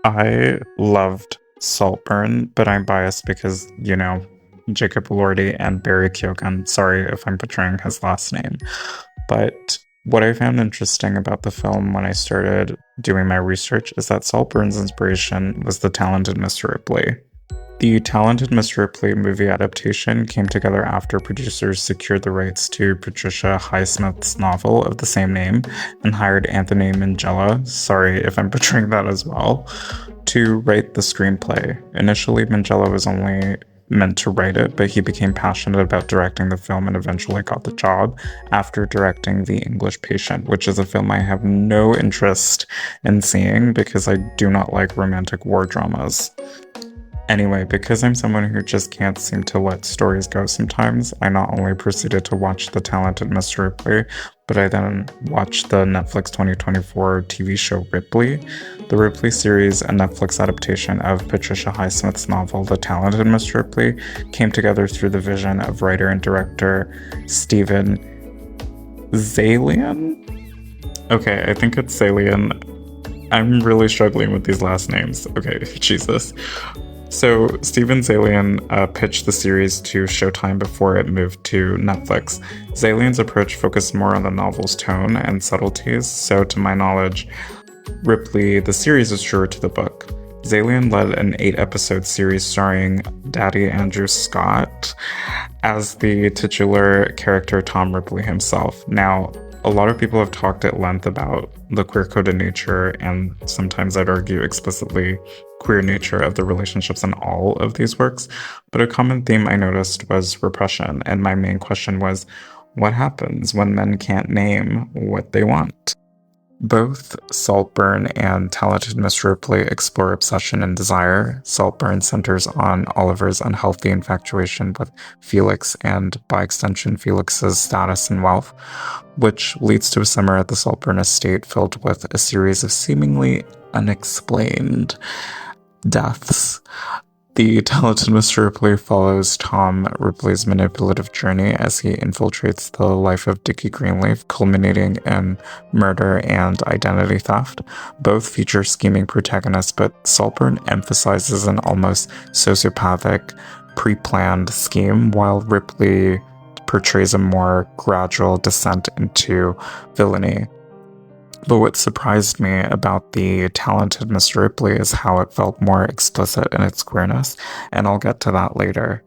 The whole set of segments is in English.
I loved Saltburn, but I'm biased because, Jacob Elordi and Barry Keoghan. Sorry if I'm butchering his last name. But what I found interesting about the film when I started doing my research is that Saltburn's inspiration was the talented Mr. Ripley. The Talented Mr. Ripley movie adaptation came together after producers secured the rights to Patricia Highsmith's novel of the same name and hired Anthony Minghella, sorry if I'm butchering that as well, to write the screenplay. Initially, Minghella was only meant to write it, but he became passionate about directing the film and eventually got the job after directing The English Patient, which is a film I have no interest in seeing because I do not like romantic war dramas. Anyway, because I'm someone who just can't seem to let stories go sometimes, I not only proceeded to watch The Talented Mr. Ripley, but I then watched the Netflix 2024 TV show Ripley. The Ripley series, a Netflix adaptation of Patricia Highsmith's novel The Talented Mr. Ripley, came together through the vision of writer and director Stephen Zalian? Okay, I think it's Zalian. I'm really struggling with these last names. Okay, Jesus. So, Steven Zalian pitched the series to Showtime before it moved to Netflix. Zalian's approach focused more on the novel's tone and subtleties, so to my knowledge, Ripley, the series, is truer to the book. Zalian led an 8-episode series starring Daddy Andrew Scott as the titular character Tom Ripley himself. Now, a lot of people have talked at length about the queer-coded nature and sometimes I'd argue explicitly queer nature of the relationships in all of these works, but a common theme I noticed was repression, and my main question was, what happens when men can't name what they want? Both Saltburn and Talented Mr. Ripley explore obsession and desire. Saltburn centers on Oliver's unhealthy infatuation with Felix and, by extension, Felix's status and wealth, which leads to a summer at the Saltburn estate filled with a series of seemingly unexplained deaths. The Talented Mr. Ripley follows Tom Ripley's manipulative journey as he infiltrates the life of Dickie Greenleaf, culminating in murder and identity theft. Both feature scheming protagonists, but Saltburn emphasizes an almost sociopathic, pre-planned scheme, while Ripley portrays a more gradual descent into villainy. But what surprised me about the Talented Mr. Ripley is how it felt more explicit in its queerness, and I'll get to that later.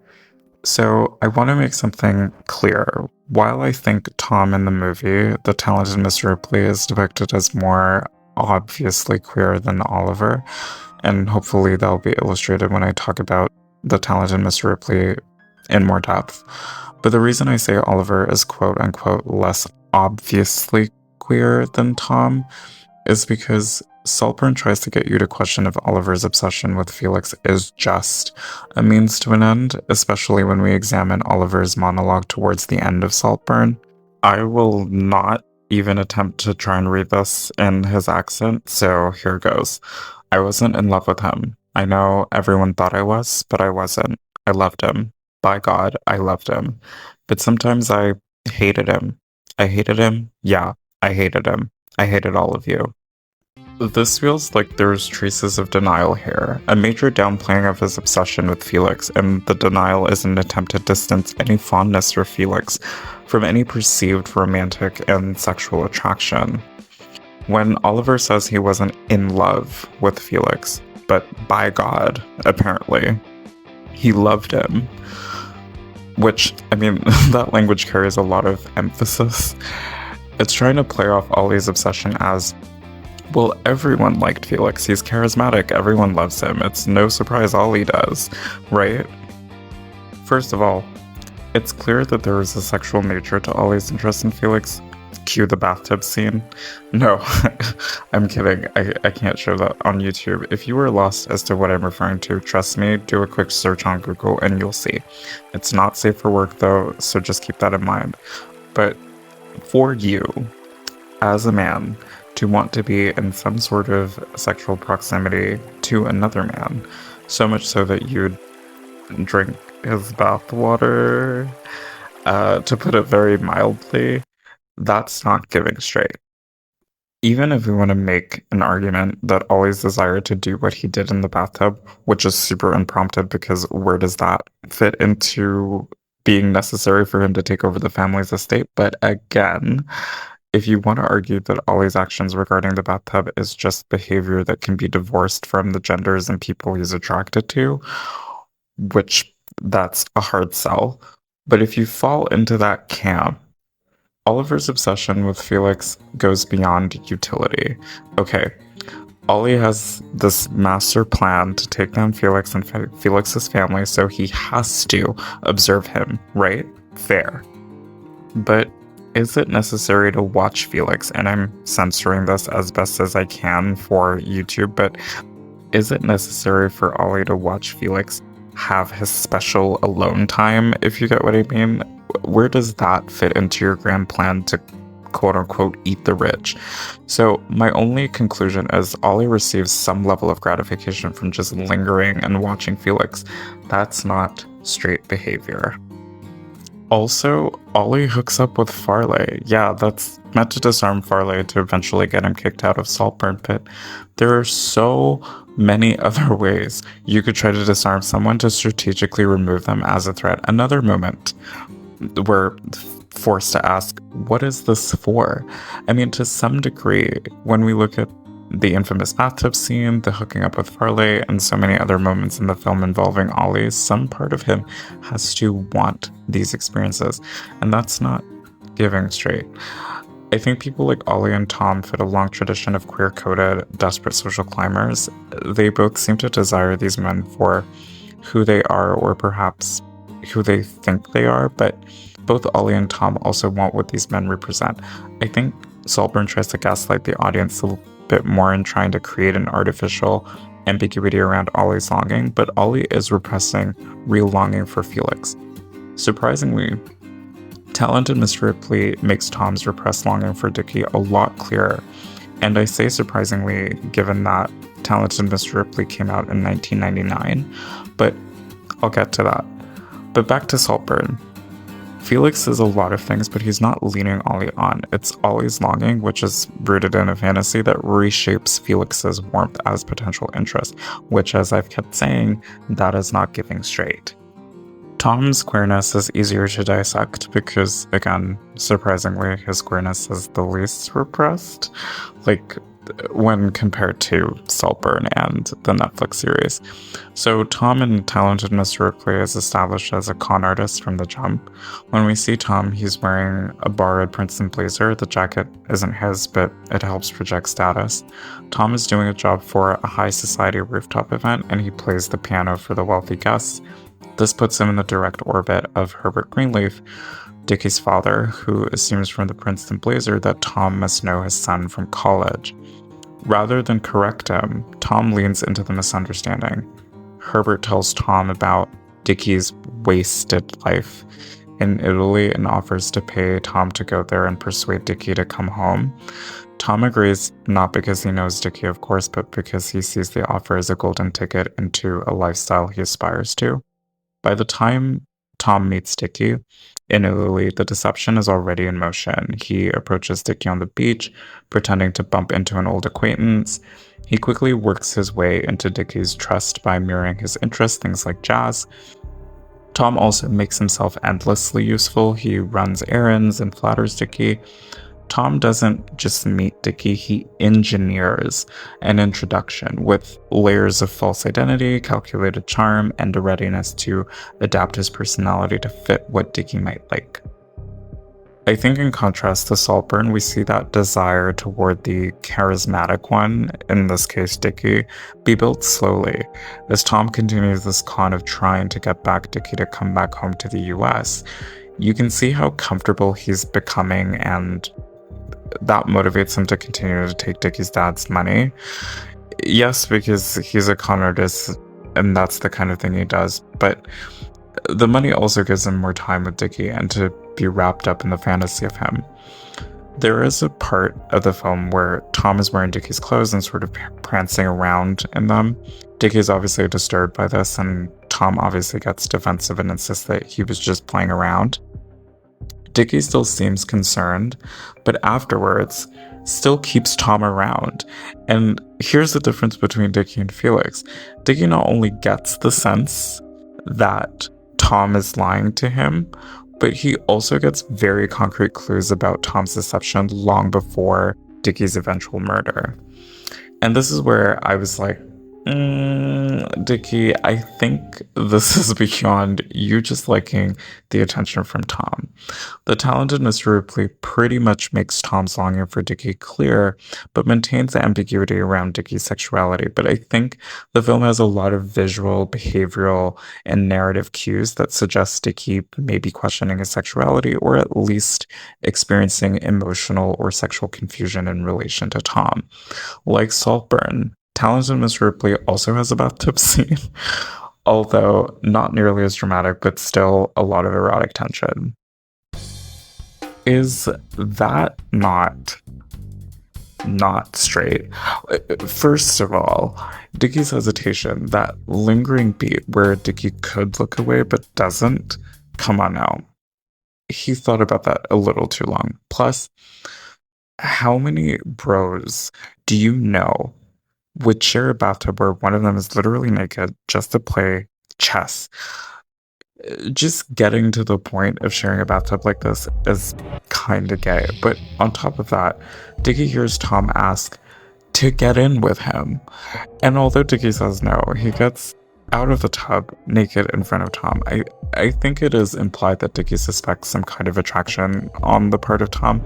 So, I want to make something clear. While I think Tom in the movie, the Talented Mr. Ripley, is depicted as more obviously queer than Oliver, and hopefully that'll be illustrated when I talk about the Talented Mr. Ripley in more depth. But the reason I say Oliver is quote unquote less obviously queer than Tom is because Saltburn tries to get you to question if Oliver's obsession with Felix is just a means to an end, especially when we examine Oliver's monologue towards the end of Saltburn. I will not even attempt to try and read this in his accent, so here goes. I wasn't in love with him. I know everyone thought I was, but I wasn't. I loved him. By God, I loved him. But sometimes I hated him. I hated him, yeah. I hated him. I hated all of you. This feels like there's traces of denial here, a major downplaying of his obsession with Felix, and the denial is an attempt to distance any fondness for Felix from any perceived romantic and sexual attraction. When Oliver says he wasn't in love with Felix, but by God, apparently, he loved him, which, that language carries a lot of emphasis. It's trying to play off Ollie's obsession as, well, everyone liked Felix, he's charismatic, everyone loves him, it's no surprise Ollie does, right? First of all, it's clear that there is a sexual nature to Ollie's interest in Felix. Cue the bathtub scene. No, I'm kidding, I can't show that on YouTube. If you were lost as to what I'm referring to, trust me, do a quick search on Google and you'll see. It's not safe for work though, so just keep that in mind. But for you, as a man, to want to be in some sort of sexual proximity to another man, so much so that you'd drink his bathwater, to put it very mildly, that's not giving straight. even if we want to make an argument that Ollie's desire to do what he did in the bathtub, which is super unprompted because where does that fit into being necessary for him to take over the family's estate? But again, if you want to argue that Ollie's actions regarding the bathtub is just behavior that can be divorced from the genders and people he's attracted to, which that's a hard sell. But if you fall into that camp, Oliver's obsession with Felix goes beyond utility. Okay, Ollie has this master plan to take down Felix and Felix's family, so he has to observe him, right? Fair. But is it necessary to watch Felix? And I'm censoring this as best as I can for YouTube, but is it necessary for Ollie to watch Felix have his special alone time, if you get what I mean? Where does that fit into your grand plan to quote-unquote eat the rich? So my only conclusion is Ollie receives some level of gratification from just lingering and watching Felix. That's not straight behavior. Also, Ollie hooks up with Farley. Yeah, that's meant to disarm Farley to eventually get him kicked out of Saltburn Pit. There are so many other ways you could try to disarm someone to strategically remove them as a threat. Another moment we're forced to ask, what is this for? I mean, to some degree, when we look at the infamous bathtub scene, the hooking up with Farley, and so many other moments in the film involving Ollie, some part of him has to want these experiences, and that's not giving straight. I think people like Ollie and Tom fit a long tradition of queer-coded, desperate social climbers. They both seem to desire these men for who they are, or perhaps who they think they are, but both Ollie and Tom also want what these men represent. I think Saltburn tries to gaslight the audience a bit more in trying to create an artificial ambiguity around Ollie's longing, but Ollie is repressing real longing for Felix. Surprisingly, Talented Mr. Ripley makes Tom's repressed longing for Dickie a lot clearer, and I say surprisingly given that Talented Mr. Ripley came out in 1999, but I'll get to that. But back to Saltburn. Felix is a lot of things, but he's not leading Ollie on. It's Ollie's longing, which is rooted in a fantasy that reshapes Felix's warmth as potential interest, which, as I've kept saying, that is not giving straight. Tom's queerness is easier to dissect because, again, surprisingly, his queerness is the least repressed, like, when compared to Saltburn and the Netflix series. So Tom in Talented Mr. Ripley is established as a con artist from the jump. When we see Tom, he's wearing a borrowed Princeton blazer. The jacket isn't his, but it helps project status. Tom is doing a job for a high society rooftop event, and he plays the piano for the wealthy guests. This puts him in the direct orbit of Herbert Greenleaf, Dickie's father, who assumes from the Princeton blazer that Tom must know his son from college. Rather than correct him, Tom leans into the misunderstanding. Herbert tells Tom about Dickie's wasted life in Italy and offers to pay Tom to go there and persuade Dickie to come home. Tom agrees, not because he knows Dickie, of course, but because he sees the offer as a golden ticket into a lifestyle he aspires to. By the time Tom meets Dickie in Italy, the deception is already in motion. He approaches Dickie on the beach, pretending to bump into an old acquaintance. He quickly works his way into Dickie's trust by mirroring his interests, things like jazz. Tom also makes himself endlessly useful. He runs errands and flatters Dickie. Tom doesn't just meet Dickie, he engineers an introduction with layers of false identity, calculated charm, and a readiness to adapt his personality to fit what Dickie might like. I think in contrast to Saltburn, we see that desire toward the charismatic one, in this case Dickie, be built slowly, as Tom continues this con of trying to get back Dickie to come back home to the US. You can see how comfortable he's becoming, and that motivates him to continue to take Dickie's dad's money. Yes, because he's a con artist, and that's the kind of thing he does, but the money also gives him more time with Dickie and to be wrapped up in the fantasy of him. There is a part of the film where Tom is wearing Dickie's clothes and sort of prancing around in them. Dickie is obviously disturbed by this, and Tom obviously gets defensive and insists that he was just playing around. Dickie still seems concerned, but afterwards still keeps Tom around. And here's the difference between Dickie and Felix. Dickie not only gets the sense that Tom is lying to him, but he also gets very concrete clues about Tom's deception long before Dickie's eventual murder. And this is where I was like, Dickie, I think this is beyond you just liking the attention from Tom. The talented Mr. Ripley pretty much makes Tom's longing for Dickie clear, but maintains the ambiguity around Dickie's sexuality. But I think the film has a lot of visual, behavioral, and narrative cues that suggest Dickie may be questioning his sexuality, or at least experiencing emotional or sexual confusion in relation to Tom. Like Saltburn, Talented Mr. Ripley also has a bathtub scene, although not nearly as dramatic, but still a lot of erotic tension. Is that not straight? First of all, Dickie's hesitation, that lingering beat where Dickie could look away but doesn't, come on now. He thought about that a little too long. Plus, how many bros do you know would share a bathtub where one of them is literally naked just to play chess? Just getting to the point of sharing a bathtub like this is kind of gay. But on top of that, Dickie hears Tom ask to get in with him. And although Dickie says no, he gets out of the tub naked in front of Tom. I think it is implied that Dickie suspects some kind of attraction on the part of Tom,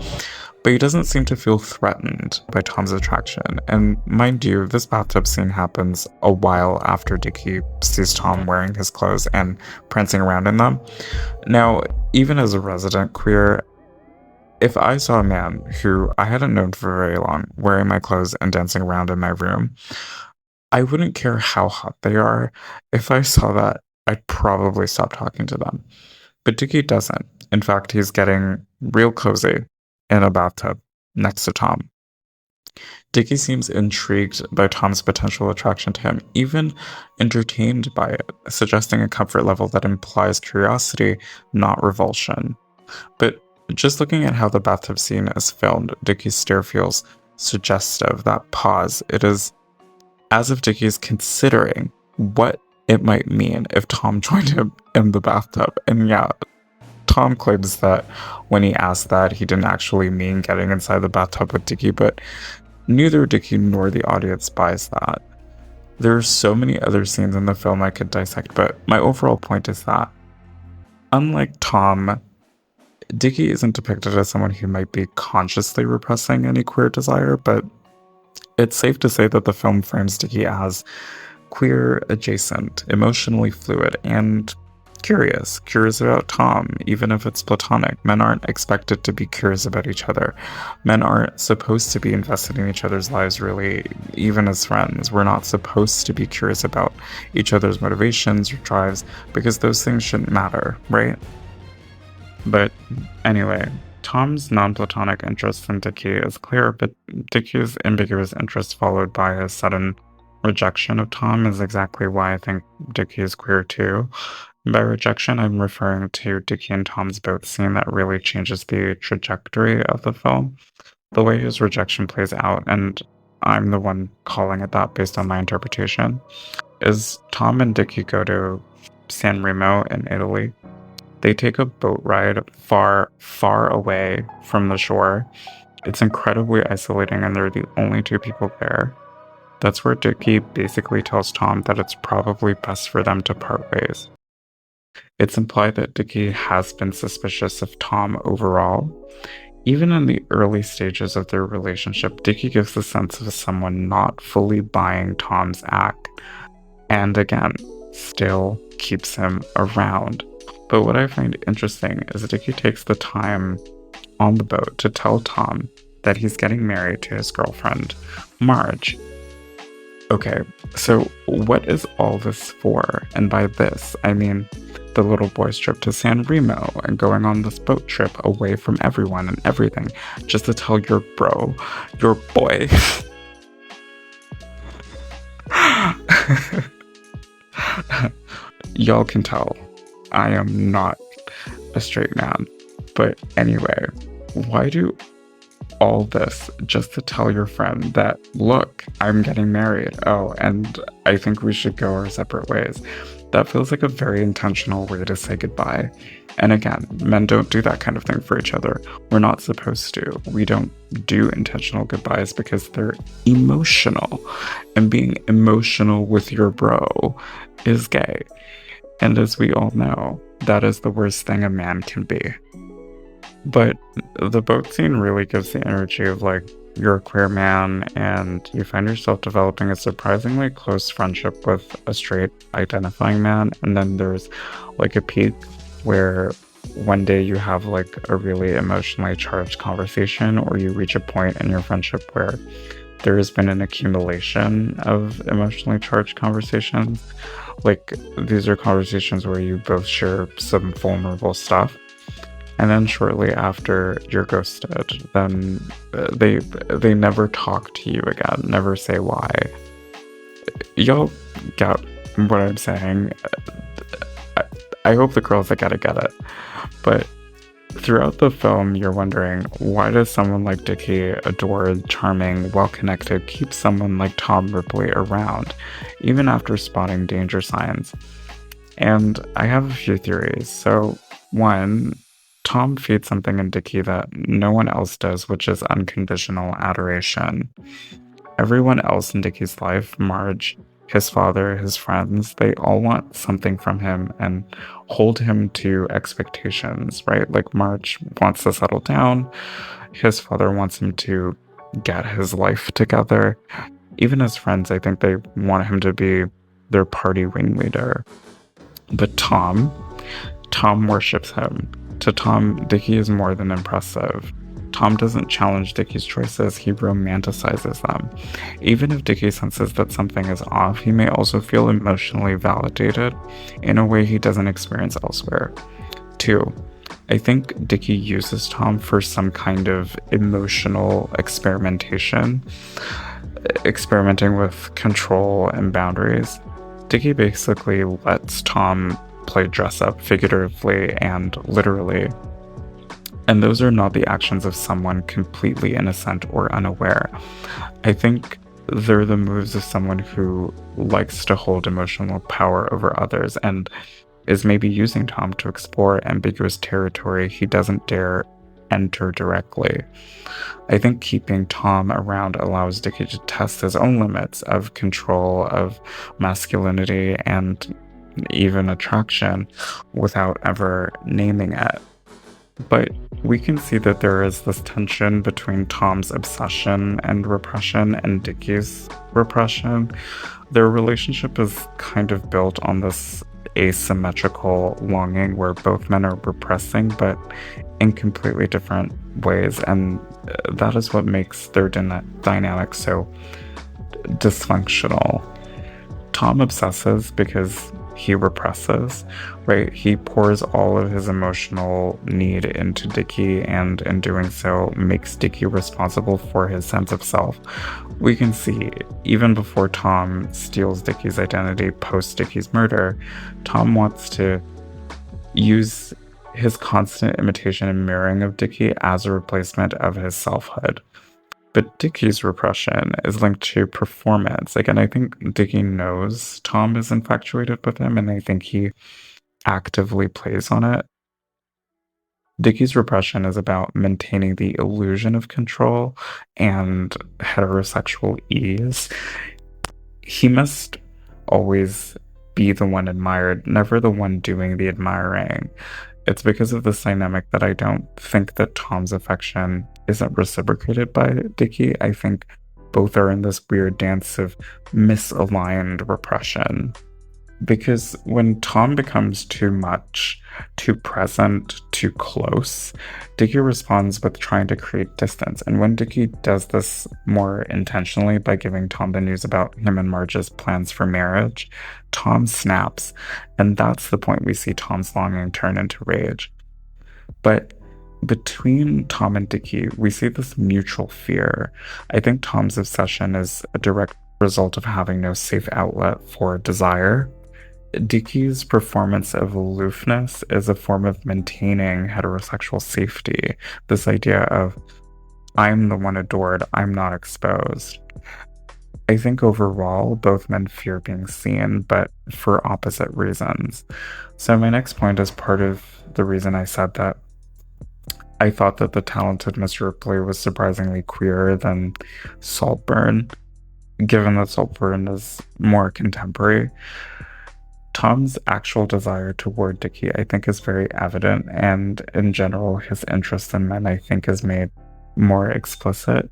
but he doesn't seem to feel threatened by Tom's attraction. And mind you, this bathtub scene happens a while after Dickie sees Tom wearing his clothes and prancing around in them. Now, even as a resident queer, if I saw a man who I hadn't known for very long wearing my clothes and dancing around in my room, I wouldn't care how hot they are. If I saw that, I'd probably stop talking to them. But Dickie doesn't. In fact, he's getting real cozy in a bathtub next to Tom. Dickie seems intrigued by Tom's potential attraction to him, even entertained by it, suggesting a comfort level that implies curiosity, not revulsion. But just looking at how the bathtub scene is filmed, Dickie's stare feels suggestive. That pause, it is as if Dickie is considering what it might mean if Tom joined him in the bathtub. And yeah, Tom claims that when he asked that, he didn't actually mean getting inside the bathtub with Dickie, but neither Dickie nor the audience buys that. There are so many other scenes in the film I could dissect, but my overall point is that, unlike Tom, Dickie isn't depicted as someone who might be consciously repressing any queer desire, but it's safe to say that the film frames Dickie as queer adjacent, emotionally fluid, and curious about Tom, even if it's platonic. Men aren't expected to be curious about each other. Men aren't supposed to be invested in each other's lives, really, even as friends. We're not supposed to be curious about each other's motivations or drives, because those things shouldn't matter, right? But anyway, Tom's non-platonic interest in Dickie is clear, but Dickie's ambiguous interest followed by his sudden rejection of Tom is exactly why I think Dickie is queer too. By rejection, I'm referring to Dickie and Tom's boat scene that really changes the trajectory of the film. The way his rejection plays out, and I'm the one calling it that based on my interpretation, is Tom and Dickie go to San Remo in Italy. They take a boat ride far, far away from the shore. It's incredibly isolating, and they're the only two people there. That's where Dickie basically tells Tom that it's probably best for them to part ways. It's implied that Dickie has been suspicious of Tom overall. Even in the early stages of their relationship, Dickie gives the sense of someone not fully buying Tom's act, and again, still keeps him around. But what I find interesting is that Dickie takes the time on the boat to tell Tom that he's getting married to his girlfriend, Marge. Okay, so what is all this for? And by this, I mean the little boy's trip to San Remo and going on this boat trip away from everyone and everything, just to tell your bro, your boy. Y'all can tell I am not a straight man, But anyway, why do all this just to tell your friend that, look, I'm getting married. Oh, and I think we should go our separate ways. That feels like a very intentional way to say goodbye. And again, men don't do that kind of thing for each other. We're not supposed to. We don't do intentional goodbyes because they're emotional. And being emotional with your bro is gay. And as we all know, that is the worst thing a man can be. But the boat scene really gives the energy of like, you're a queer man and you find yourself developing a surprisingly close friendship with a straight identifying man. And then there's like a peak where one day you have like a really emotionally charged conversation, or you reach a point in your friendship where there has been an accumulation of emotionally charged conversations. Like, these are conversations where you both share some vulnerable stuff. And then shortly after you're ghosted, then they never talk to you again, never say why. Y'all get what I'm saying. I hope the girls that get it. But throughout the film, you're wondering, why does someone like Dickie, adored, charming, well-connected, keep someone like Tom Ripley around, even after spotting danger signs? And I have a few theories. So, one, Tom feeds something in Dickie that no one else does, which is unconditional adoration. Everyone else in Dickie's life, Marge, his father, his friends, they all want something from him and hold him to expectations, right? Like, Marge wants to settle down. His father wants him to get his life together. Even his friends, I think they want him to be their party ringleader. But Tom worships him. To Tom, Dickie is more than impressive. Tom doesn't challenge Dickie's choices, he romanticizes them. Even if Dickie senses that something is off, he may also feel emotionally validated in a way he doesn't experience elsewhere. 2, I think Dickie uses Tom for some kind of emotional experimentation, experimenting with control and boundaries. Dickie basically lets Tom play dress up figuratively and literally. And those are not the actions of someone completely innocent or unaware. I think they're the moves of someone who likes to hold emotional power over others and is maybe using Tom to explore ambiguous territory he doesn't dare enter directly. I think keeping Tom around allows Dickie to test his own limits of control, of masculinity, and even attraction without ever naming it. But we can see that there is this tension between Tom's obsession and repression and Dickie's repression. Their relationship is kind of built on this asymmetrical longing where both men are repressing, but in completely different ways. And that is what makes their dynamic so dysfunctional. Tom obsesses because he represses, right? He pours all of his emotional need into Dickie, and in doing so makes Dickie responsible for his sense of self. We can see, even before Tom steals Dickie's identity post Dickie's murder, Tom wants to use his constant imitation and mirroring of Dickie as a replacement of his selfhood. But Dickie's repression is linked to performance. Again, I think Dickie knows Tom is infatuated with him, and I think he actively plays on it. Dickie's repression is about maintaining the illusion of control and heterosexual ease. He must always be the one admired, never the one doing the admiring. It's because of this dynamic that I don't think that Tom's affection isn't reciprocated by Dickie. I think both are in this weird dance of misaligned repression. Because when Tom becomes too much, too present, too close, Dickie responds with trying to create distance. And when Dickie does this more intentionally by giving Tom the news about him and Marge's plans for marriage, Tom snaps. And that's the point we see Tom's longing turn into rage. But between Tom and Dickie, we see this mutual fear. I think Tom's obsession is a direct result of having no safe outlet for desire. Dickie's performance of aloofness is a form of maintaining heterosexual safety. This idea of, I'm the one adored, I'm not exposed. I think overall, both men fear being seen, but for opposite reasons. So, my next point is part of the reason I said that I thought that the talented Mr. Ripley was surprisingly queer than Saltburn, given that Saltburn is more contemporary. Tom's actual desire toward Dickie, I think, is very evident, and in general, his interest in men, I think, is made more explicit.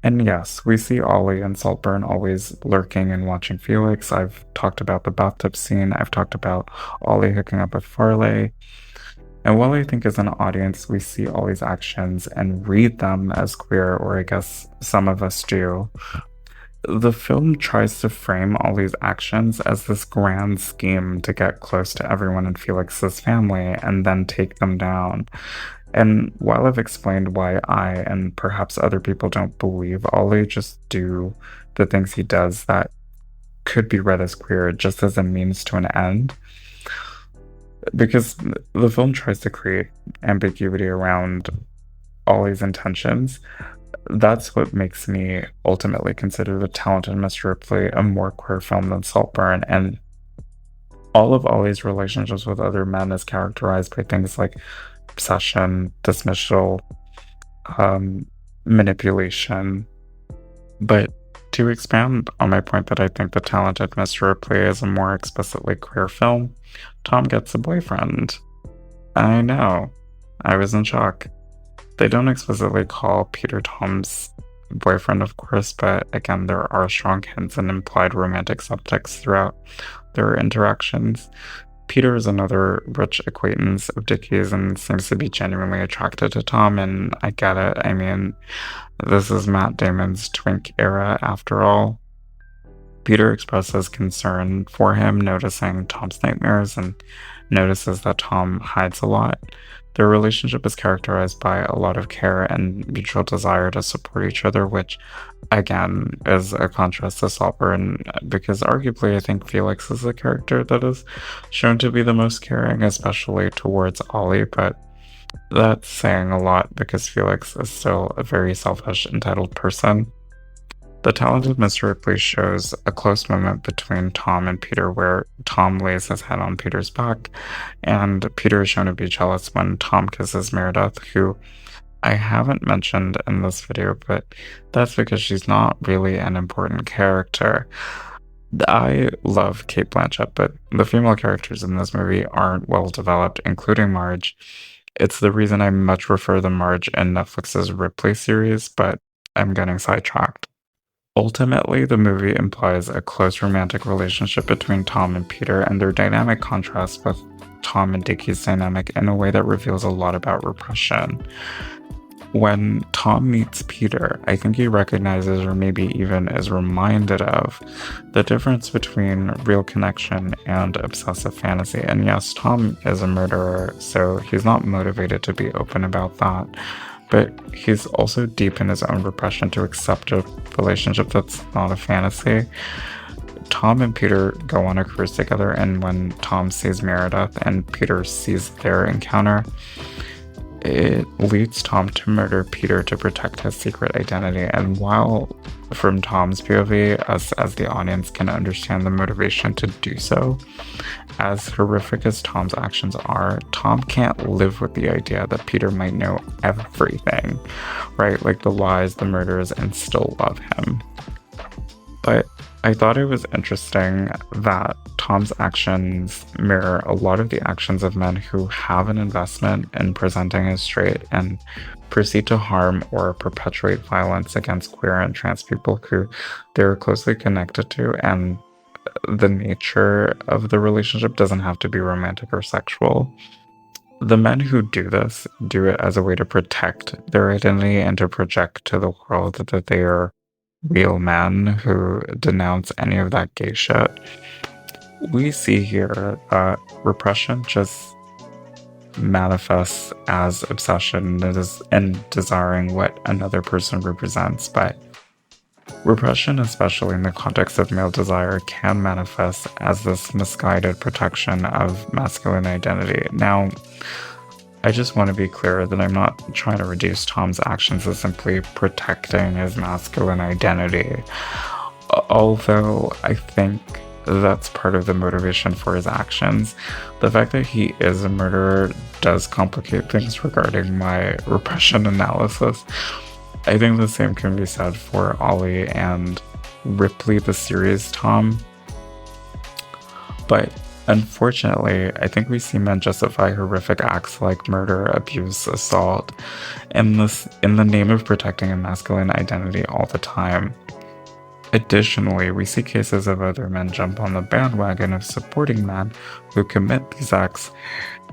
And yes, we see Ollie and Saltburn always lurking and watching Felix. I've talked about the bathtub scene, I've talked about Ollie hooking up with Farley. And while I think as an audience, we see Ollie's actions and read them as queer, or I guess some of us do, the film tries to frame all these actions as this grand scheme to get close to everyone in Felix's family and then take them down. And while I've explained why I and perhaps other people don't believe Ollie just do the things he does that could be read as queer just as a means to an end, because the film tries to create ambiguity around Ollie's intentions, that's what makes me ultimately consider The Talented Mr. Ripley a more queer film than Saltburn. And all of Ollie's relationships with other men is characterized by things like obsession, dismissal, manipulation. But to expand on my point that I think The Talented Mr. Ripley is a more explicitly queer film, Tom gets a boyfriend. I know. I was in shock. They don't explicitly call Peter Tom's boyfriend, of course, but again, there are strong hints and implied romantic subtext throughout their interactions. Peter is another rich acquaintance of Dickie's and seems to be genuinely attracted to Tom, and I get it. I mean, this is Matt Damon's twink era after all. Peter expresses concern for him, noticing Tom's nightmares, and notices that Tom hides a lot. Their relationship is characterized by a lot of care and mutual desire to support each other, which, again, is a contrast to Saltburn, because arguably I think Felix is the character that is shown to be the most caring, especially towards Ollie, but that's saying a lot because Felix is still a very selfish, entitled person. The Talented Mr. Ripley shows a close moment between Tom and Peter where Tom lays his head on Peter's back, and Peter is shown to be jealous when Tom kisses Meredith, who I haven't mentioned in this video, but that's because she's not really an important character. I love Cate Blanchett, but the female characters in this movie aren't well developed, including Marge. It's the reason I much prefer the Marge in Netflix's Ripley series, but I'm getting sidetracked. Ultimately, the movie implies a close romantic relationship between Tom and Peter, and their dynamic contrasts with Tom and Dickie's dynamic in a way that reveals a lot about repression. When Tom meets Peter, I think he recognizes, or maybe even is reminded of, the difference between real connection and obsessive fantasy. And yes, Tom is a murderer, so he's not motivated to be open about that. But he's also deep in his own repression to accept a relationship that's not a fantasy. Tom and Peter go on a cruise together, and when Tom sees Meredith and Peter sees their encounter, it leads Tom to murder Peter to protect his secret identity. And while from Tom's POV, us as the audience can understand the motivation to do so, as horrific as Tom's actions are, Tom can't live with the idea that Peter might know everything, right? Like the lies, the murders, and still love him. But I thought it was interesting that Tom's actions mirror a lot of the actions of men who have an investment in presenting as straight and proceed to harm or perpetuate violence against queer and trans people who they're closely connected to, and the nature of the relationship doesn't have to be romantic or sexual. The men who do this do it as a way to protect their identity and to project to the world that they are real men who denounce any of that gay shit. We see here that repression just manifests as obsession and desiring what another person represents, but Repression, especially in the context of male desire, can manifest as this misguided protection of masculine identity. Now, I just want to be clear that I'm not trying to reduce Tom's actions as simply protecting his masculine identity, although I think that's part of the motivation for his actions. The fact that he is a murderer does complicate things regarding my repression analysis. I think the same can be said for Ollie and Ripley, the series Tom. But unfortunately, I think we see men justify horrific acts like murder, abuse, assault, in the name of protecting a masculine identity all the time. Additionally, we see cases of other men jump on the bandwagon of supporting men who commit these acts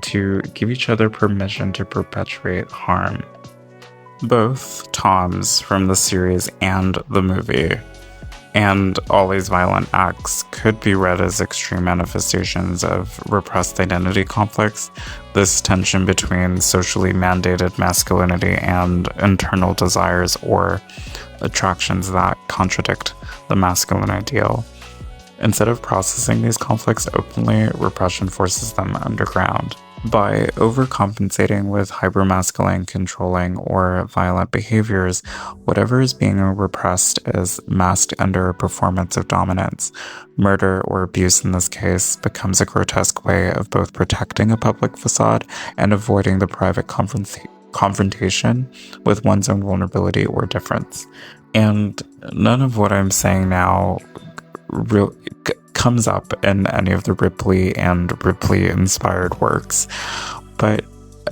to give each other permission to perpetuate harm. Both Tom's from the series and the movie, and Ollie's violent acts could be read as extreme manifestations of repressed identity conflicts, this tension between socially mandated masculinity and internal desires or attractions that contradict the masculine ideal. Instead of processing these conflicts openly, repression forces them underground. By overcompensating with hypermasculine, controlling, or violent behaviors, whatever is being repressed is masked under a performance of dominance. Murder, or abuse in this case, becomes a grotesque way of both protecting a public facade and avoiding the private confrontation with one's own vulnerability or difference. And none of what I'm saying now really comes up in any of the Ripley and Ripley-inspired works, but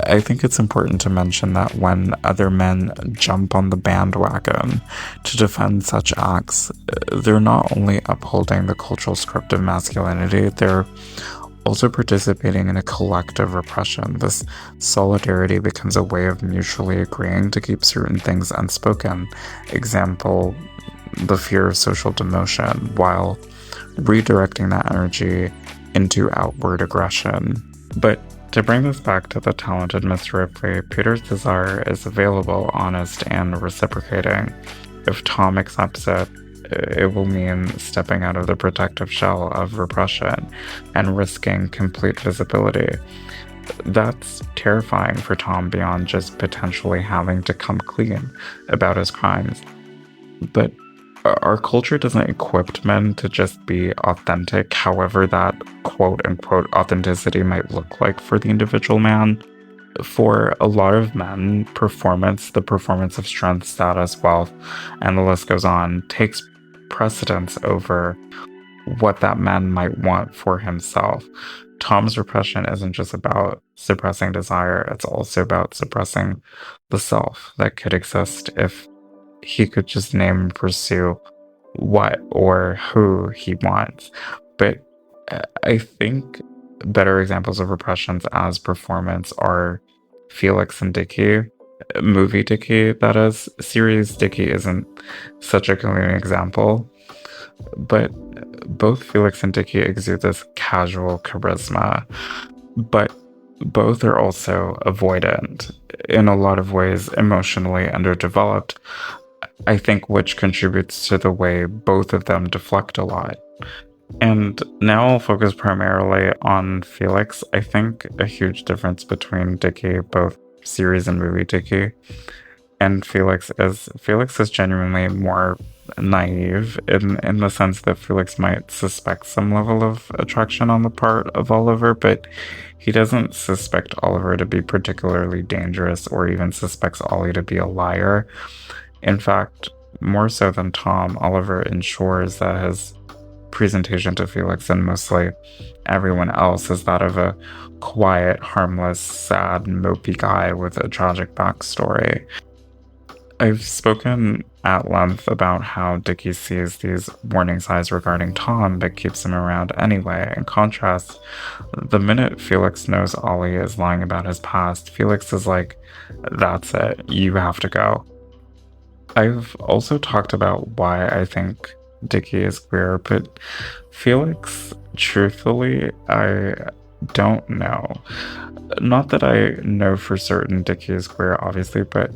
I think it's important to mention that when other men jump on the bandwagon to defend such acts, they're not only upholding the cultural script of masculinity, they're also participating in a collective repression. This solidarity becomes a way of mutually agreeing to keep certain things unspoken. Example, the fear of social demotion, while redirecting that energy into outward aggression. But to bring this back to the talented Mr. Ripley, Peter's desire is available, honest, and reciprocating. If Tom accepts it, it will mean stepping out of the protective shell of repression and risking complete visibility. That's terrifying for Tom beyond just potentially having to come clean about his crimes. But our culture doesn't equip men to just be authentic, however that quote-unquote authenticity might look like for the individual man. For a lot of men, the performance of strength, status, wealth, and the list goes on, takes precedence over what that man might want for himself. Tom's repression isn't just about suppressing desire, it's also about suppressing the self that could exist if he could just name and pursue what or who he wants. But I think better examples of repressions as performance are Felix and Dickie, movie Dickie, that is. Series Dickie isn't such a clean example, but both Felix and Dickie exude this casual charisma, but both are also avoidant, in a lot of ways emotionally underdeveloped, I think, which contributes to the way both of them deflect a lot. And now I'll focus primarily on Felix. I think a huge difference between Dickie, both series and movie Dickie, and Felix is genuinely more naive in the sense that Felix might suspect some level of attraction on the part of Oliver, but he doesn't suspect Oliver to be particularly dangerous or even suspects Ollie to be a liar. In fact, more so than Tom, Oliver ensures that his presentation to Felix and mostly everyone else is that of a quiet, harmless, sad, mopey guy with a tragic backstory. I've spoken at length about how Dickie sees these warning signs regarding Tom but keeps him around anyway. In contrast, the minute Felix knows Ollie is lying about his past, Felix is like, that's it, you have to go. I've also talked about why I think Dickie is queer, but Felix, truthfully, don't know. Not that I know for certain Dickie is queer, obviously, but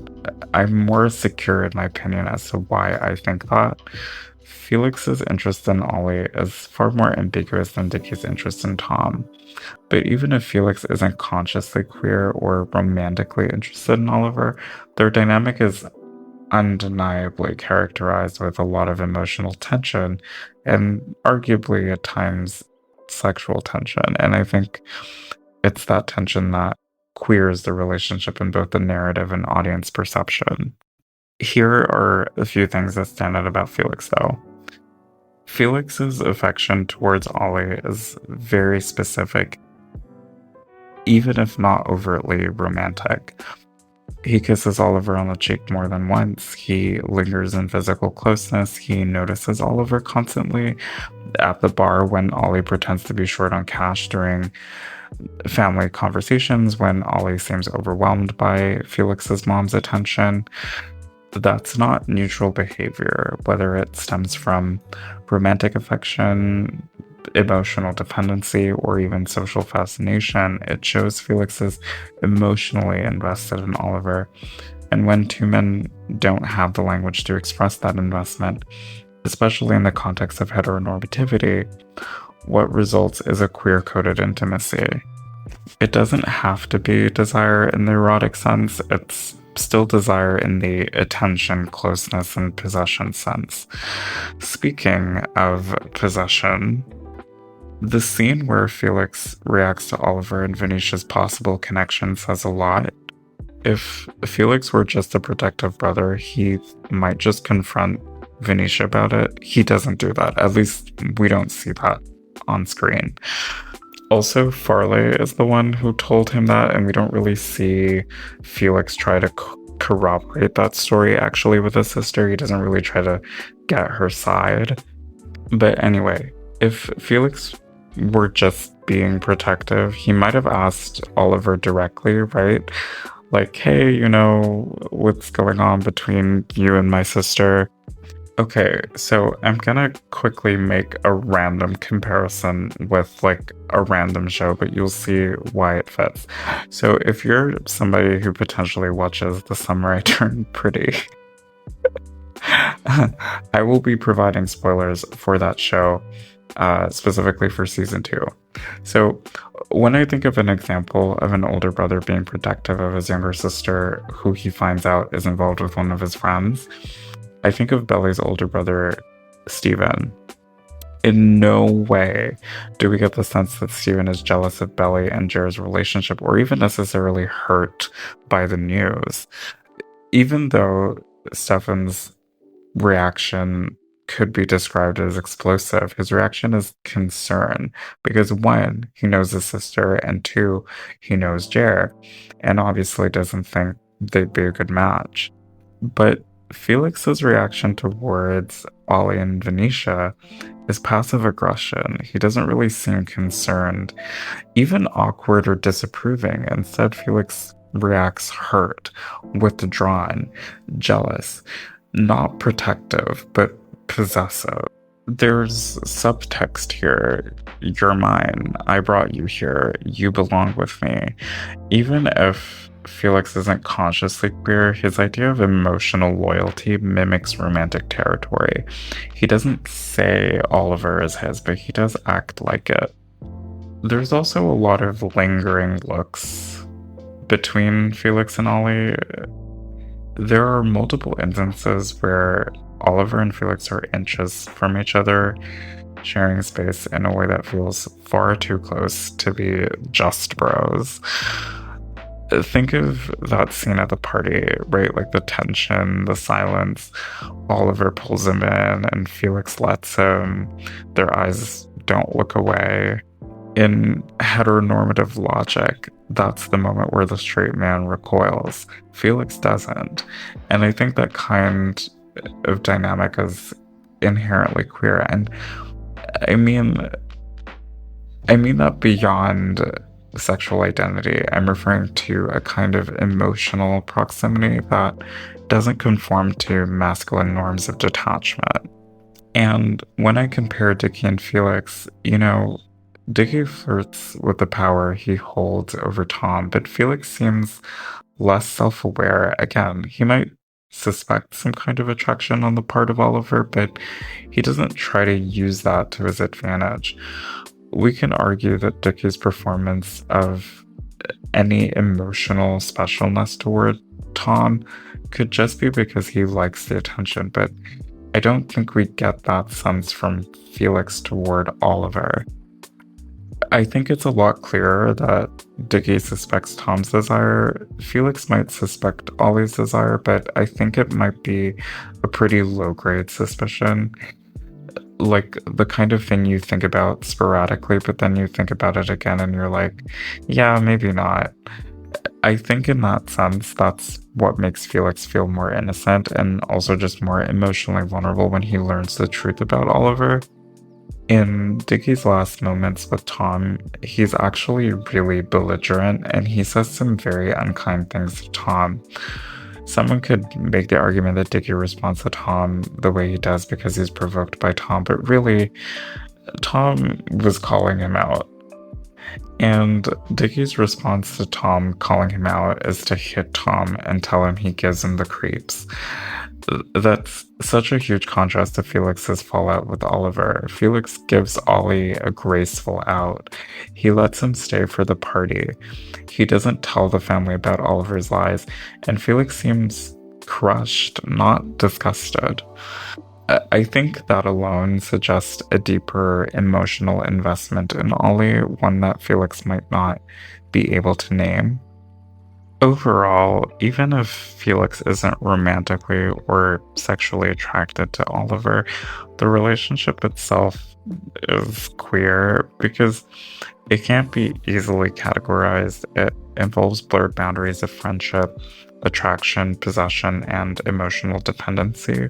I'm more secure in my opinion as to why I think that. Felix's interest in Ollie is far more ambiguous than Dickie's interest in Tom. But even if Felix isn't consciously queer or romantically interested in Oliver, their dynamic is undeniably characterized with a lot of emotional tension and arguably at times sexual tension. And I think it's that tension that queers the relationship in both the narrative and audience perception. Here are a few things that stand out about Felix, though. Felix's affection towards Ollie is very specific, even if not overtly romantic. He kisses Oliver on the cheek more than once. He lingers in physical closeness. He notices Oliver constantly at the bar when Ollie pretends to be short on cash during family conversations, when Ollie seems overwhelmed by Felix's mom's attention. That's not neutral behavior, whether it stems from romantic affection, emotional dependency, or even social fascination. It shows Felix is emotionally invested in Oliver. And when two men don't have the language to express that investment, especially in the context of heteronormativity, what results is a queer coded intimacy. It doesn't have to be desire in the erotic sense, it's still desire in the attention, closeness, and possession sense. Speaking of possession, the scene where Felix reacts to Oliver and Venetia's possible connection says a lot. If Felix were just a protective brother, he might just confront Venetia about it. He doesn't do that. At least we don't see that on screen. Also, Farley is the one who told him that, and we don't really see Felix try to corroborate that story actually with his sister. He doesn't really try to get her side. But anyway, if Felix were just being protective, he might have asked Oliver directly, right? Like, hey, what's going on between you and my sister? Okay, so I'm gonna quickly make a random comparison with like a random show, but you'll see why it fits. So if you're somebody who potentially watches The Summer I Turned Pretty, I will be providing spoilers for that show, specifically for season 2. So when I think of an example of an older brother being protective of his younger sister, who he finds out is involved with one of his friends, I think of Belly's older brother, Steven. In no way do we get the sense that Steven is jealous of Belly and Jared's relationship or even necessarily hurt by the news. Even though Stefan's reaction could be described as explosive, his reaction is concern because 1, he knows his sister, and 2, he knows Jared, and obviously doesn't think they'd be a good match. But Felix's reaction towards Ollie and Venetia is passive aggression. He doesn't really seem concerned, even awkward or disapproving. Instead, Felix reacts hurt, withdrawn, jealous, not protective, but possessive. There's subtext here. You're mine. I brought you here. You belong with me. Even if Felix isn't consciously queer, his idea of emotional loyalty mimics romantic territory. He doesn't say Oliver is his, but he does act like it. There's also a lot of lingering looks between Felix and Ollie. There are multiple instances where Oliver and Felix are inches from each other, sharing space in a way that feels far too close to be just bros. Think of that scene at the party, right? Like the tension, the silence. Oliver pulls him in and Felix lets him. Their eyes don't look away. In heteronormative logic, that's the moment where the straight man recoils. Felix doesn't. And I think that kind of dynamic is inherently queer. And I mean that beyond sexual identity. I'm referring to a kind of emotional proximity that doesn't conform to masculine norms of detachment. And when I compare Dickie and Felix, Dickie flirts with the power he holds over Tom, but Felix seems less self aware. Again, he might suspect some kind of attraction on the part of Oliver, but he doesn't try to use that to his advantage. We can argue that Dickie's performance of any emotional specialness toward Tom could just be because he likes the attention, but I don't think we get that sense from Felix toward Oliver. I think it's a lot clearer that Dickie suspects Tom's desire. Felix might suspect Ollie's desire, but I think it might be a pretty low-grade suspicion. Like the kind of thing you think about sporadically, but then you think about it again and you're like, yeah, maybe not. I think in that sense, that's what makes Felix feel more innocent and also just more emotionally vulnerable when he learns the truth about Oliver. In Dickie's last moments with Tom, he's actually really belligerent and he says some very unkind things to Tom. Someone could make the argument that Dickie responds to Tom the way he does because he's provoked by Tom, but really, Tom was calling him out. And Dickie's response to Tom calling him out is to hit Tom and tell him he gives him the creeps. That's such a huge contrast to Felix's fallout with Oliver. Felix gives Ollie a graceful out. He lets him stay for the party. He doesn't tell the family about Oliver's lies, and Felix seems crushed, not disgusted. I think that alone suggests a deeper emotional investment in Ollie, one that Felix might not be able to name. Overall, even if Felix isn't romantically or sexually attracted to Oliver, the relationship itself is queer because it can't be easily categorized. It involves blurred boundaries of friendship, attraction, possession, and emotional dependency.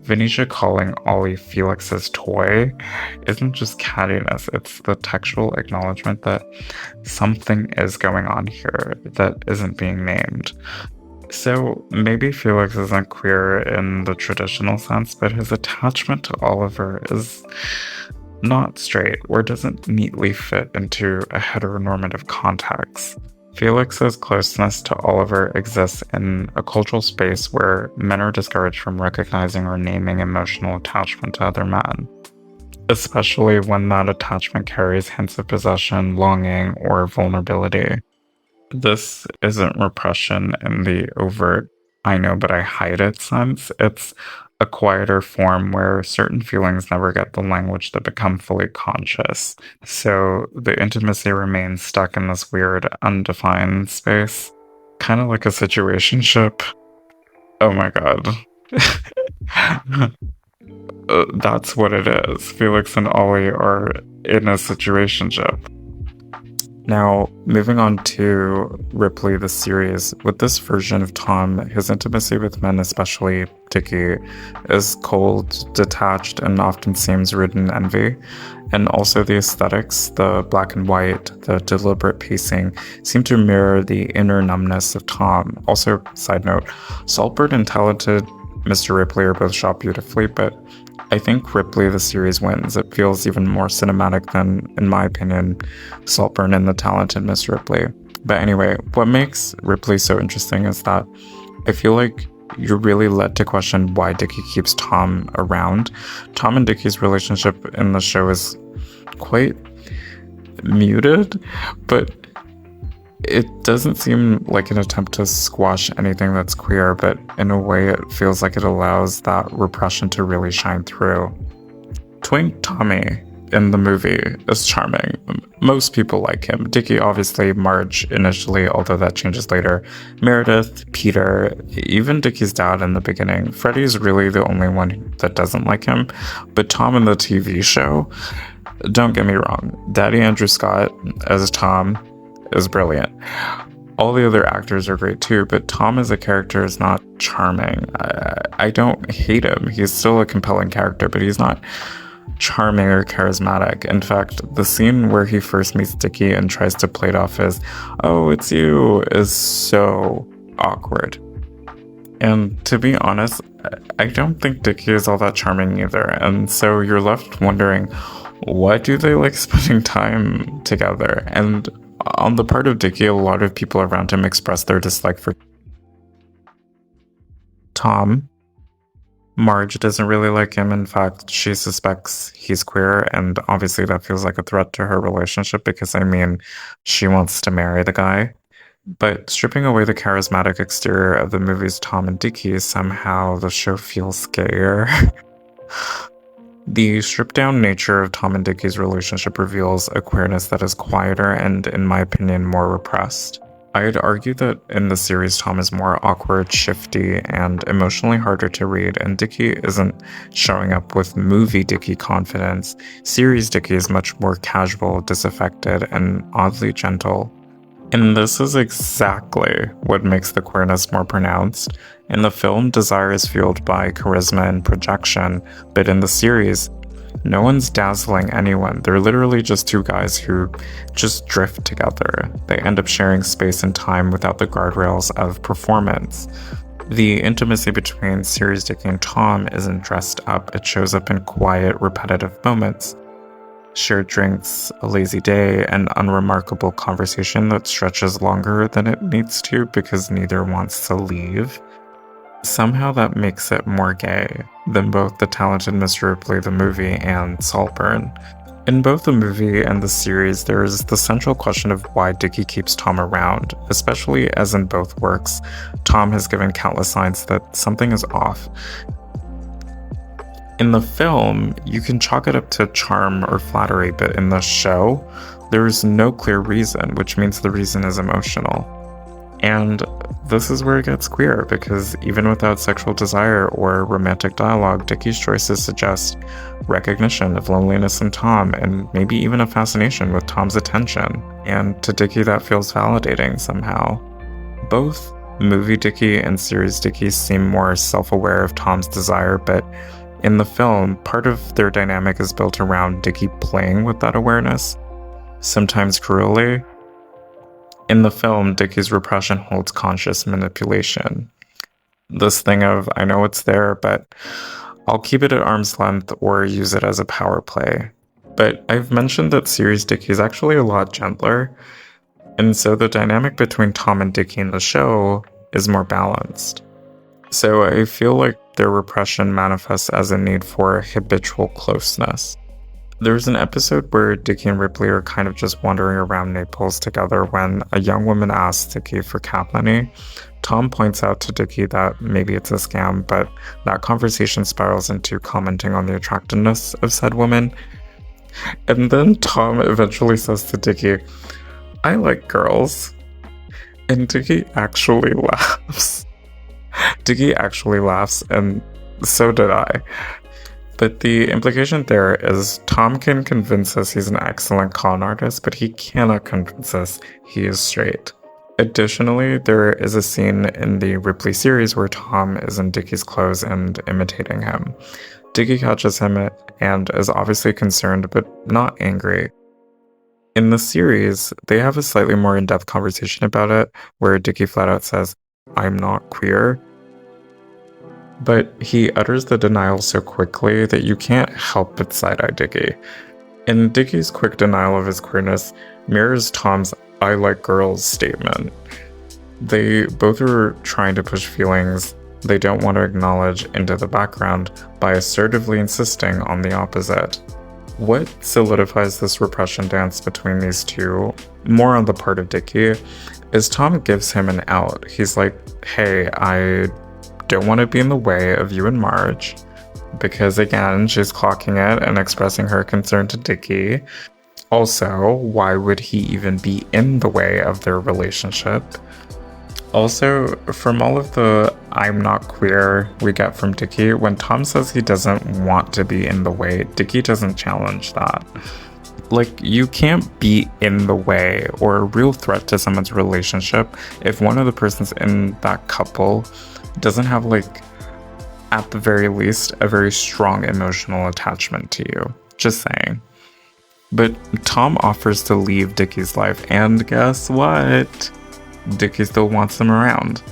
Venetia calling Ollie Felix's toy isn't just cattiness, it's the textual acknowledgement that something is going on here that isn't being named. So maybe Felix isn't queer in the traditional sense, but his attachment to Oliver is not straight or doesn't neatly fit into a heteronormative context. Felix's closeness to Oliver exists in a cultural space where men are discouraged from recognizing or naming emotional attachment to other men, especially when that attachment carries hints of possession, longing, or vulnerability. This isn't repression in the overt, I know but I hide it sense. It's a quieter form where certain feelings never get the language to become fully conscious. So the intimacy remains stuck in this weird, undefined space. Kind of like a situationship. Oh my god. That's what it is. Felix and Ollie are in a situationship. Now, moving on to Ripley, the series, with this version of Tom, his intimacy with men, especially Dickie, is cold, detached, and often seems rooted in envy. And also the aesthetics, the black and white, the deliberate pacing, seem to mirror the inner numbness of Tom. Also, side note, Saltburn and Talented Mr. Ripley are both shot beautifully, but I think Ripley, the series, wins. It feels even more cinematic than, in my opinion, Saltburn and The Talented Mr. Ripley. But anyway, what makes Ripley so interesting is that I feel like you're really led to question why Dickie keeps Tom around. Tom and Dickie's relationship in the show is quite muted, but it doesn't seem like an attempt to squash anything that's queer, but in a way it feels like it allows that repression to really shine through. Twink Tommy in the movie is charming. Most people like him. Dickie, obviously, Marge initially, although that changes later. Meredith, Peter, even Dickie's dad in the beginning. Freddie's really the only one that doesn't like him. But Tom in the TV show, don't get me wrong, Daddy Andrew Scott as Tom is brilliant. All the other actors are great too, but Tom as a character is not charming. I don't hate him. He's still a compelling character, but he's not charming or charismatic. In fact, the scene where he first meets Dickie and tries to play it off as, "Oh, it's you," is so awkward. And to be honest, I don't think Dickie is all that charming either. And so you're left wondering, Why do they like spending time together? And on the part of Dickie, a lot of people around him express their dislike for Tom. Marge doesn't really like him. In fact, she suspects he's queer, and obviously that feels like a threat to her relationship because, I mean, she wants to marry the guy. But stripping away the charismatic exterior of the movies Tom and Dickie, somehow the show feels gayer. The stripped-down nature of Tom and Dickie's relationship reveals a queerness that is quieter and, in my opinion, more repressed. I'd argue that in the series, Tom is more awkward, shifty, and emotionally harder to read, and Dickie isn't showing up with movie Dickie confidence. Series Dickie is much more casual, disaffected, and oddly gentle. And this is exactly what makes the queerness more pronounced. In the film, desire is fueled by charisma and projection, but in the series, no one's dazzling anyone. They're literally just two guys who just drift together. They end up sharing space and time without the guardrails of performance. The intimacy between series Dickie and Tom isn't dressed up. It shows up in quiet, repetitive moments. Shared drinks, a lazy day, and unremarkable conversation that stretches longer than it needs to because neither wants to leave. Somehow that makes it more gay than both The Talented Mr. Ripley, the movie, and Saltburn. In both the movie and the series, there is the central question of why Dickie keeps Tom around, especially as in both works, Tom has given countless signs that something is off. In the film, you can chalk it up to charm or flattery, but in the show, there is no clear reason, which means the reason is emotional. And this is where it gets queer, because even without sexual desire or romantic dialogue, Dickie's choices suggest recognition of loneliness in Tom, and maybe even a fascination with Tom's attention. And to Dickie, that feels validating somehow. Both movie Dickie and series Dickie seem more self-aware of Tom's desire, but in the film, part of their dynamic is built around Dickie playing with that awareness, sometimes cruelly. In the film, Dickie's repression holds conscious manipulation. This thing of, I know it's there, but I'll keep it at arm's length or use it as a power play. But I've mentioned that series Dickie is actually a lot gentler, and so the dynamic between Tom and Dickie in the show is more balanced. So I feel like their repression manifests as a need for habitual closeness. There's an episode where Dickie and Ripley are kind of just wandering around Naples together when a young woman asks Dickie for cab money. Tom points out to Dickie that maybe it's a scam, but that conversation spirals into commenting on the attractiveness of said woman. And then Tom eventually says to Dickie, "I like girls." And Dickie actually laughs. Dickie actually laughs, and so did I. But the implication there is Tom can convince us he's an excellent con artist, but he cannot convince us he is straight. Additionally, there is a scene in the Ripley series where Tom is in Dickie's clothes and imitating him. Dickie catches him and is obviously concerned, but not angry. In the series, they have a slightly more in-depth conversation about it, where Dickie flat out says, "I'm not queer." But he utters the denial so quickly that you can't help but side-eye Dickie. And Dickie's quick denial of his queerness mirrors Tom's "I like girls" statement. They both are trying to push feelings they don't want to acknowledge into the background by assertively insisting on the opposite. What solidifies this repression dance between these two, more on the part of Dickie, is Tom gives him an out. He's like, "Hey, I don't want to be in the way of you and Marge," because again, she's clocking it and expressing her concern to Dickie. Also, why would he even be in the way of their relationship? Also, from all of the "I'm not queer" we get from Dickie, when Tom says he doesn't want to be in the way, Dickie doesn't challenge that. Like, you can't be in the way or a real threat to someone's relationship if one of the persons in that couple doesn't have, like, at the very least, a very strong emotional attachment to you. Just saying. But Tom offers to leave Dickie's life, and guess what? Dickie still wants him around.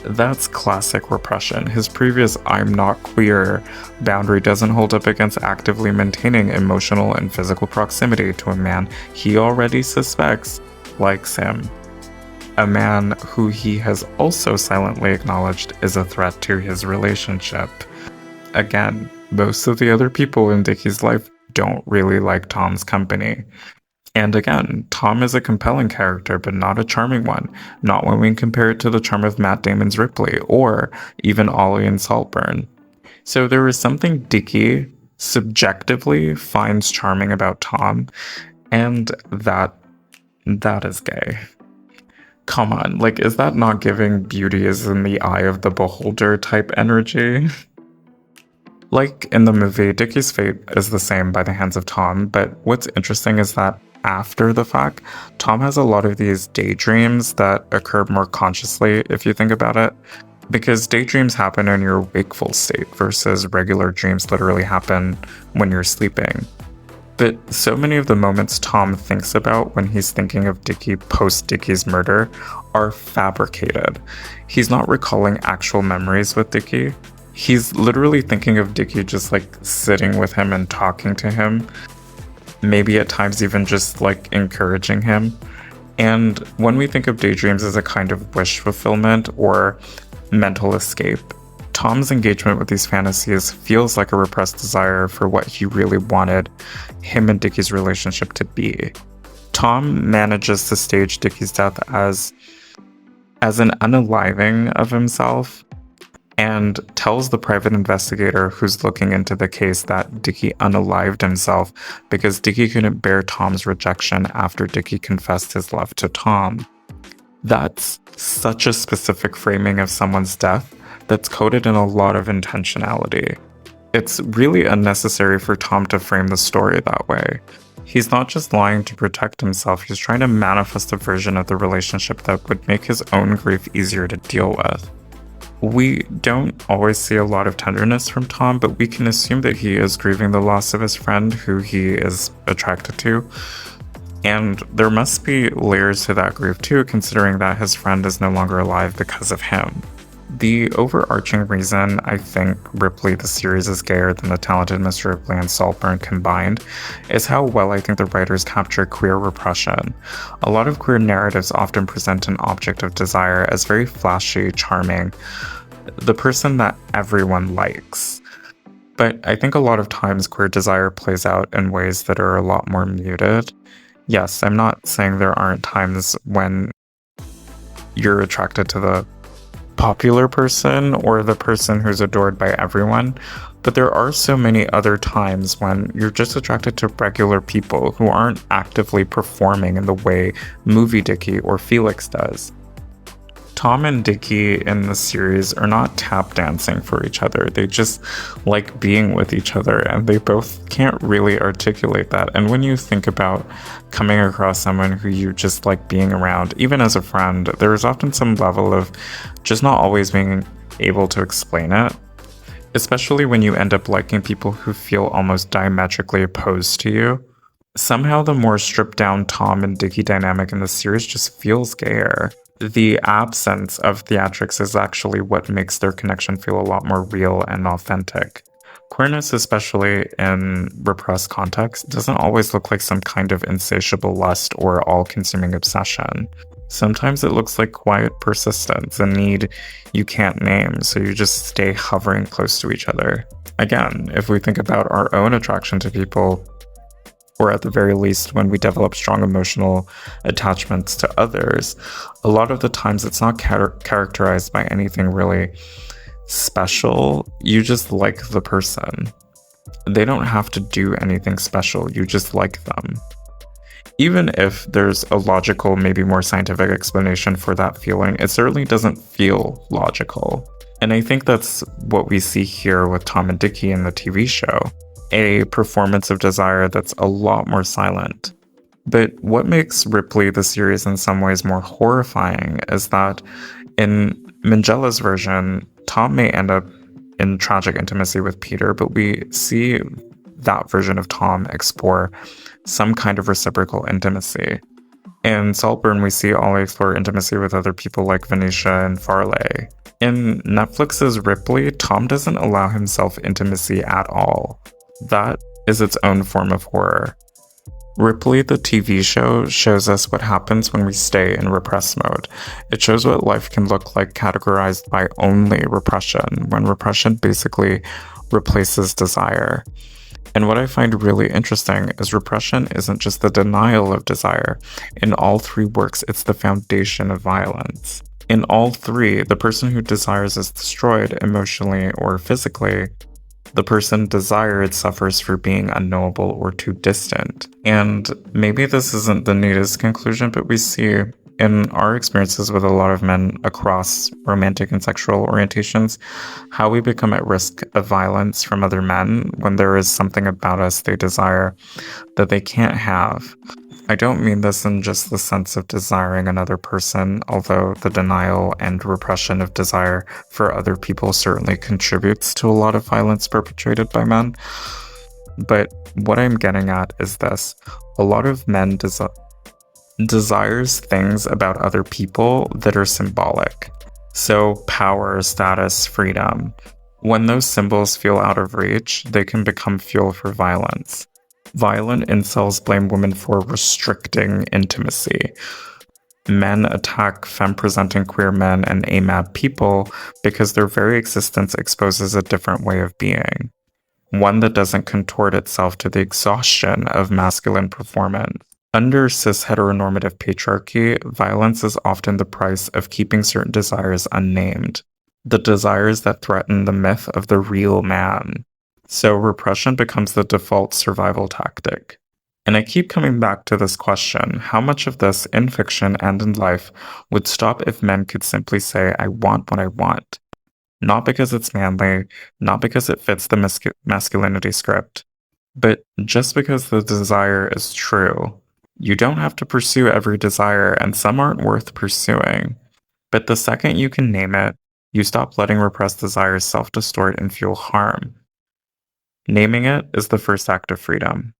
That's classic repression. His previous "I'm not queer" boundary doesn't hold up against actively maintaining emotional and physical proximity to a man he already suspects likes him. A man who he has also silently acknowledged is a threat to his relationship. Again, most of the other people in Dickie's life don't really like Tom's company. And again, Tom is a compelling character, but not a charming one. Not when we compare it to the charm of Matt Damon's Ripley, or even Ollie in Saltburn. So there is something Dickie subjectively finds charming about Tom, and that is gay. Come on, like, is that not giving beauty is in the eye of the beholder type energy? Like in the movie, Dickie's fate is the same by the hands of Tom, but what's interesting is that after the fact, Tom has a lot of these daydreams that occur more consciously, if you think about it, because daydreams happen in your wakeful state versus regular dreams literally happen when you're sleeping. But so many of the moments Tom thinks about when he's thinking of Dickie post Dickie's murder are fabricated. He's not recalling actual memories with Dickie. He's literally thinking of Dickie just like sitting with him and talking to him. Maybe at times even just like encouraging him. And when we think of daydreams as a kind of wish fulfillment or mental escape, Tom's engagement with these fantasies feels like a repressed desire for what he really wanted him and Dickie's relationship to be. Tom manages to stage Dickie's death as an unaliving of himself, and tells the private investigator who's looking into the case that Dickie unalived himself because Dickie couldn't bear Tom's rejection after Dickie confessed his love to Tom. That's such a specific framing of someone's death that's coded in a lot of intentionality. It's really unnecessary for Tom to frame the story that way. He's not just lying to protect himself, he's trying to manifest a version of the relationship that would make his own grief easier to deal with. We don't always see a lot of tenderness from Tom, but we can assume that he is grieving the loss of his friend who he is attracted to. And there must be layers to that grief too, considering that his friend is no longer alive because of him. The overarching reason I think Ripley the series is gayer than The Talented Mr. Ripley and Saltburn combined is how well I think the writers capture queer repression. A lot of queer narratives often present an object of desire as very flashy, charming, the person that everyone likes. But I think a lot of times queer desire plays out in ways that are a lot more muted. Yes, I'm not saying there aren't times when you're attracted to the popular person or the person who's adored by everyone, but there are so many other times when you're just attracted to regular people who aren't actively performing in the way movie Dickie or Felix does. Tom and Dickie in the series are not tap dancing for each other. They just like being with each other, and they both can't really articulate that. And when you think about coming across someone who you just like being around, even as a friend, there is often some level of just not always being able to explain it. Especially when you end up liking people who feel almost diametrically opposed to you. Somehow the more stripped down Tom and Dickie dynamic in the series just feels gayer. The absence of theatrics is actually what makes their connection feel a lot more real and authentic. Queerness, especially in repressed contexts, doesn't always look like some kind of insatiable lust or all-consuming obsession. Sometimes it looks like quiet persistence, a need you can't name, so you just stay hovering close to each other. Again, if we think about our own attraction to people, or at the very least when we develop strong emotional attachments to others, a lot of the times it's not characterized by anything really special. You just like the person. They don't have to do anything special, you just like them. Even if there's a logical, maybe more scientific explanation for that feeling, it certainly doesn't feel logical. And I think that's what we see here with Tom and Dickie in the TV show. A performance of desire that's a lot more silent. But what makes Ripley the series in some ways more horrifying is that in Mingella's version, Tom may end up in tragic intimacy with Peter, but we see that version of Tom explore some kind of reciprocal intimacy. In Saltburn, we see Ollie explore intimacy with other people like Venetia and Farley. In Netflix's Ripley, Tom doesn't allow himself intimacy at all. That is its own form of horror. Ripley, the TV show, shows us what happens when we stay in repress mode. It shows what life can look like categorized by only repression, when repression basically replaces desire. And what I find really interesting is repression isn't just the denial of desire. In all three works, it's the foundation of violence. In all three, the person who desires is destroyed emotionally or physically. The person desired suffers for being unknowable or too distant. And maybe this isn't the neatest conclusion, but we see in our experiences with a lot of men across romantic and sexual orientations, how we become at risk of violence from other men when there is something about us they desire that they can't have. I don't mean this in just the sense of desiring another person, although the denial and repression of desire for other people certainly contributes to a lot of violence perpetrated by men. But what I'm getting at is this. A lot of men desires things about other people that are symbolic. So power, status, freedom. When those symbols feel out of reach, they can become fuel for violence. Violent incels blame women for restricting intimacy. Men attack femme-presenting queer men and AMAB people because their very existence exposes a different way of being, one that doesn't contort itself to the exhaustion of masculine performance. Under cis-heteronormative patriarchy, violence is often the price of keeping certain desires unnamed, the desires that threaten the myth of the real man. So repression becomes the default survival tactic. And I keep coming back to this question, how much of this, in fiction and in life, would stop if men could simply say, I want what I want? Not because it's manly, not because it fits the masculinity script, but just because the desire is true. You don't have to pursue every desire, and some aren't worth pursuing. But the second you can name it, you stop letting repressed desires self-distort and fuel harm. Naming it is the first act of freedom.